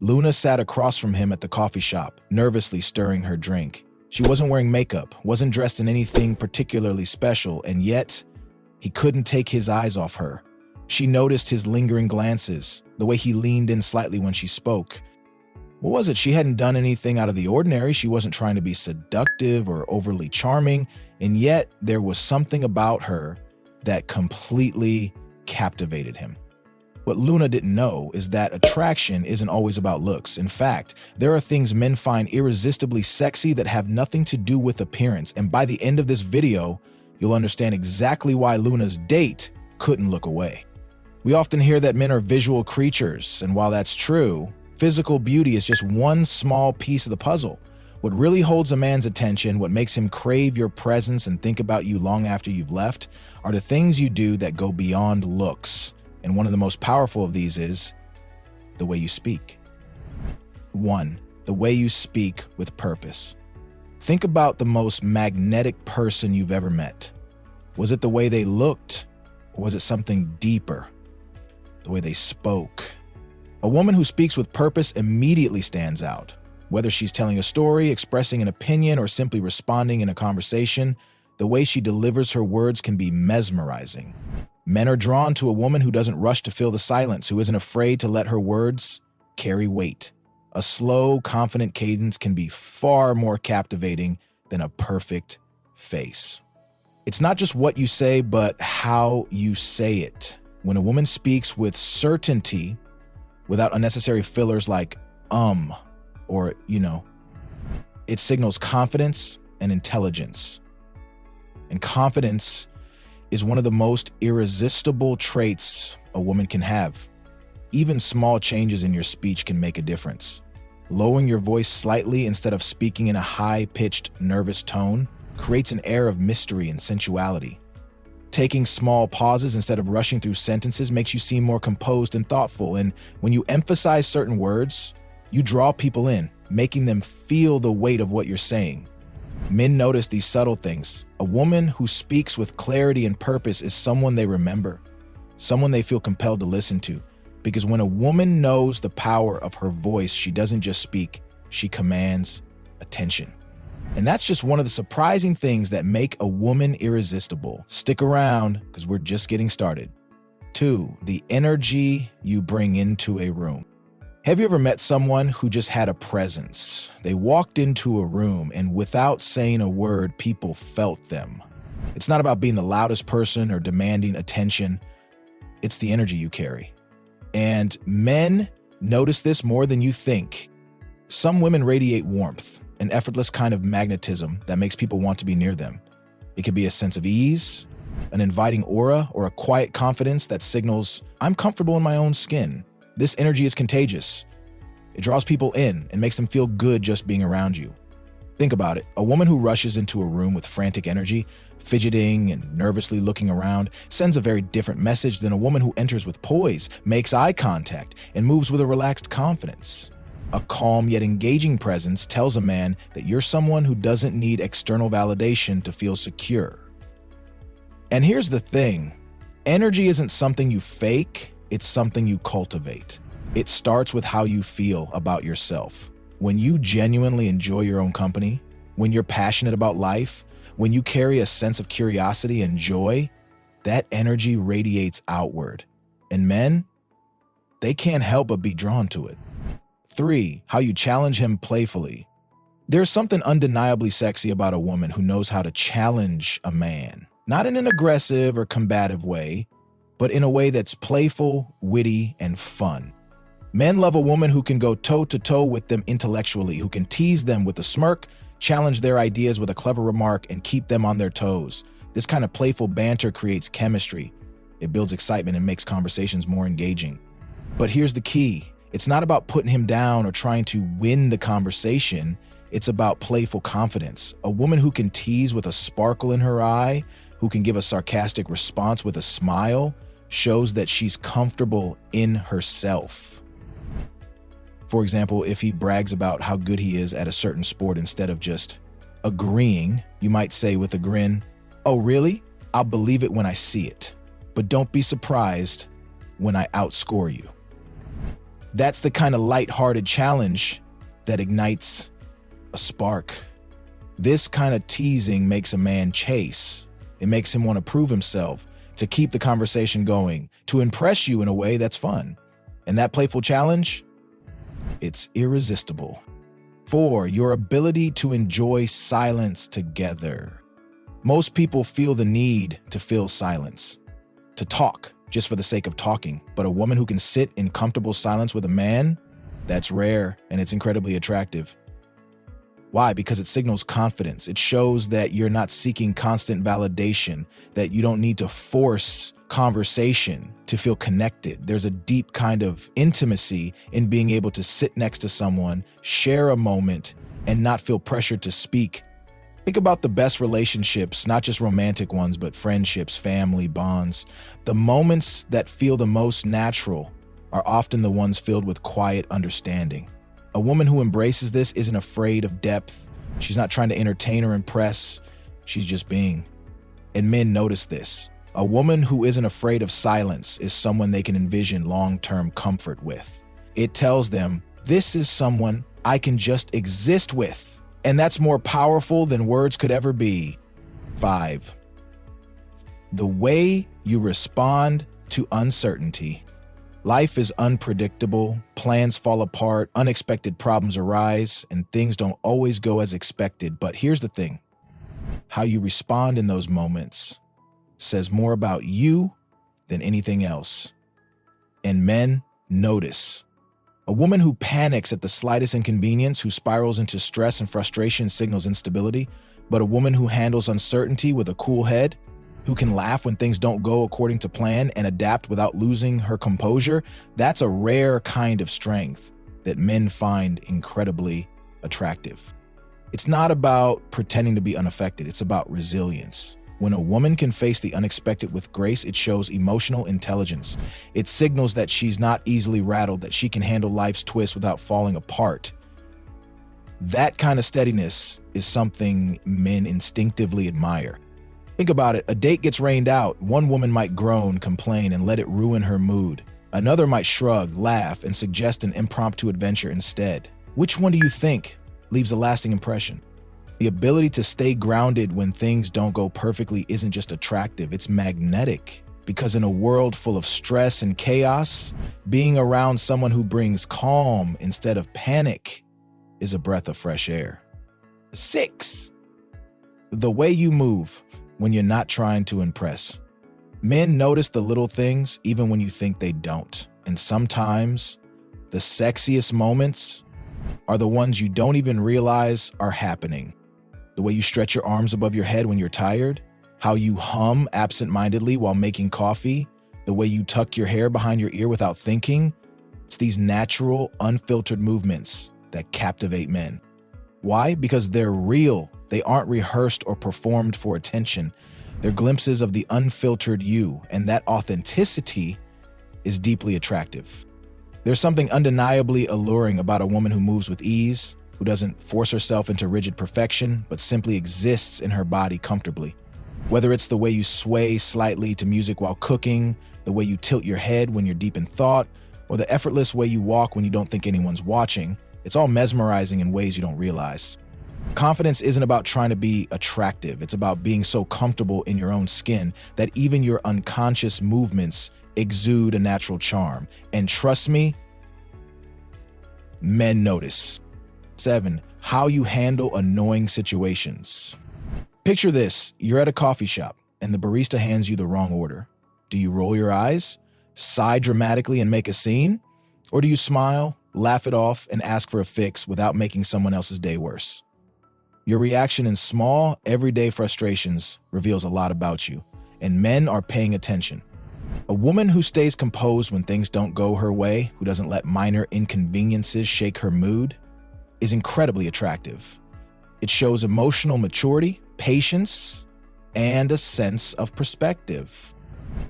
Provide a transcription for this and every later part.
Luna sat across from him at the coffee shop, nervously stirring her drink. She wasn't wearing makeup, wasn't dressed in anything particularly special, and yet he couldn't take his eyes off her. She noticed his lingering glances, the way he leaned in slightly when she spoke. What was it? She hadn't done anything out of the ordinary. She wasn't trying to be seductive or overly charming, and yet there was something about her that completely captivated him. What Luna didn't know is that attraction isn't always about looks. In fact, there are things men find irresistibly sexy that have nothing to do with appearance, and by the end of this video, you'll understand exactly why Luna's date couldn't look away. We often hear that men are visual creatures, and while that's true, physical beauty is just one small piece of the puzzle. What really holds a man's attention, what makes him crave your presence and think about you long after you've left, are the things you do that go beyond looks. And one of the most powerful of these is the way you speak. 1. The way you speak with purpose. Think about the most magnetic person you've ever met. Was it the way they looked, or was it something deeper? The way they spoke. A woman who speaks with purpose immediately stands out. Whether she's telling a story, expressing an opinion, or simply responding in a conversation, the way she delivers her words can be mesmerizing. Men are drawn to a woman who doesn't rush to fill the silence, who isn't afraid to let her words carry weight. A slow, confident cadence can be far more captivating than a perfect face. It's not just what you say, but how you say it. When a woman speaks with certainty, without unnecessary fillers like or it signals confidence and intelligence. And confidence is one of the most irresistible traits a woman can have. Even small changes in your speech can make a difference. Lowering your voice slightly instead of speaking in a high-pitched, nervous tone creates an air of mystery and sensuality. Taking small pauses instead of rushing through sentences makes you seem more composed and thoughtful, and when you emphasize certain words, you draw people in, making them feel the weight of what you're saying. Men notice these subtle things. A woman who speaks with clarity and purpose is someone they remember, someone they feel compelled to listen to. Because when a woman knows the power of her voice, she doesn't just speak, she commands attention. And that's just one of the surprising things that make a woman irresistible. Stick around, because we're just getting started. 2. The energy you bring into a room. Have you ever met someone who just had a presence? They walked into a room and without saying a word, people felt them. It's not about being the loudest person or demanding attention. It's the energy you carry. And men notice this more than you think. Some women radiate warmth, an effortless kind of magnetism that makes people want to be near them. It could be a sense of ease, an inviting aura, or a quiet confidence that signals, I'm comfortable in my own skin. This energy is contagious. It draws people in and makes them feel good just being around you. Think about it. A woman who rushes into a room with frantic energy, fidgeting and nervously looking around, sends a very different message than a woman who enters with poise, makes eye contact, and moves with a relaxed confidence. A calm yet engaging presence tells a man that you're someone who doesn't need external validation to feel secure. And here's the thing. Energy isn't something you fake. It's something you cultivate. It starts with how you feel about yourself. When you genuinely enjoy your own company, when you're passionate about life, when you carry a sense of curiosity and joy, that energy radiates outward. And men, they can't help but be drawn to it. 3. How you challenge him playfully. There's something undeniably sexy about a woman who knows how to challenge a man. Not in an aggressive or combative way, but in a way that's playful, witty, and fun. Men love a woman who can go toe-to-toe with them intellectually, who can tease them with a smirk, challenge their ideas with a clever remark, and keep them on their toes. This kind of playful banter creates chemistry. It builds excitement and makes conversations more engaging. But here's the key. It's not about putting him down or trying to win the conversation. It's about playful confidence. A woman who can tease with a sparkle in her eye, who can give a sarcastic response with a smile, shows that she's comfortable in herself. For example, if he brags about how good he is at a certain sport instead of just agreeing, you might say with a grin, "Oh, really? I'll believe it when I see it. But don't be surprised when I outscore you." That's the kind of light-hearted challenge that ignites a spark. This kind of teasing makes a man chase. It makes him want to prove himself, to keep the conversation going, to impress you in a way that's fun. And that playful challenge? It's irresistible. 4, your ability to enjoy silence together. Most people feel the need to fill silence, to talk just for the sake of talking. But a woman who can sit in comfortable silence with a man, that's rare and it's incredibly attractive. Why? Because it signals confidence. It shows that you're not seeking constant validation, that you don't need to force conversation to feel connected. There's a deep kind of intimacy in being able to sit next to someone, share a moment, and not feel pressured to speak. Think about the best relationships, not just romantic ones, but friendships, family, bonds. The moments that feel the most natural are often the ones filled with quiet understanding. A woman who embraces this isn't afraid of depth. She's not trying to entertain or impress. She's just being. And men notice this. A woman who isn't afraid of silence is someone they can envision long-term comfort with. It tells them, this is someone I can just exist with. And that's more powerful than words could ever be. 5, the way you respond to uncertainty. Life is unpredictable, plans fall apart, unexpected problems arise, and things don't always go as expected. But here's the thing. How you respond in those moments says more about you than anything else. And men notice. A woman who panics at the slightest inconvenience, who spirals into stress and frustration, signals instability. But a woman who handles uncertainty with a cool head, who can laugh when things don't go according to plan and adapt without losing her composure, that's a rare kind of strength that men find incredibly attractive. It's not about pretending to be unaffected, it's about resilience. When a woman can face the unexpected with grace, it shows emotional intelligence. It signals that she's not easily rattled, that she can handle life's twists without falling apart. That kind of steadiness is something men instinctively admire. Think about it, a date gets rained out. One woman might groan, complain, and let it ruin her mood. Another might shrug, laugh, and suggest an impromptu adventure instead. Which one do you think leaves a lasting impression? The ability to stay grounded when things don't go perfectly isn't just attractive, it's magnetic. Because in a world full of stress and chaos, being around someone who brings calm instead of panic is a breath of fresh air. 6, the way you move when you're not trying to impress. Men notice the little things even when you think they don't. And sometimes the sexiest moments are the ones you don't even realize are happening. The way you stretch your arms above your head when you're tired, how you hum absent-mindedly while making coffee, the way you tuck your hair behind your ear without thinking. It's these natural, unfiltered movements that captivate men. Why? Because they're real. They aren't rehearsed or performed for attention. They're glimpses of the unfiltered you, and that authenticity is deeply attractive. There's something undeniably alluring about a woman who moves with ease, who doesn't force herself into rigid perfection, but simply exists in her body comfortably. Whether it's the way you sway slightly to music while cooking, the way you tilt your head when you're deep in thought, or the effortless way you walk when you don't think anyone's watching, it's all mesmerizing in ways you don't realize. Confidence isn't about trying to be attractive. It's about being so comfortable in your own skin that even your unconscious movements exude a natural charm. And trust me, men notice. 7, how you handle annoying situations. Picture this, you're at a coffee shop and the barista hands you the wrong order. Do you roll your eyes, sigh dramatically and make a scene? Or do you smile, laugh it off, and ask for a fix without making someone else's day worse? Your reaction in small, everyday frustrations reveals a lot about you, and men are paying attention. A woman who stays composed when things don't go her way, who doesn't let minor inconveniences shake her mood, is incredibly attractive. It shows emotional maturity, patience, and a sense of perspective.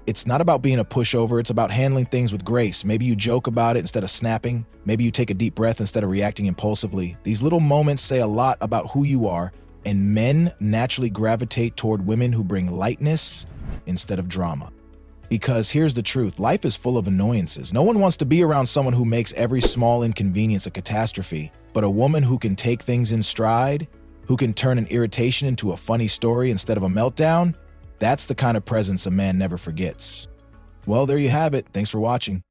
It's not about being a pushover, it's about handling things with grace. Maybe you joke about it instead of snapping. Maybe you take a deep breath instead of reacting impulsively. These little moments say a lot about who you are, and men naturally gravitate toward women who bring lightness instead of drama. Because here's the truth, life is full of annoyances. No one wants to be around someone who makes every small inconvenience a catastrophe, but a woman who can take things in stride, who can turn an irritation into a funny story instead of a meltdown, that's the kind of presence a man never forgets. Well, there you have it. Thanks for watching.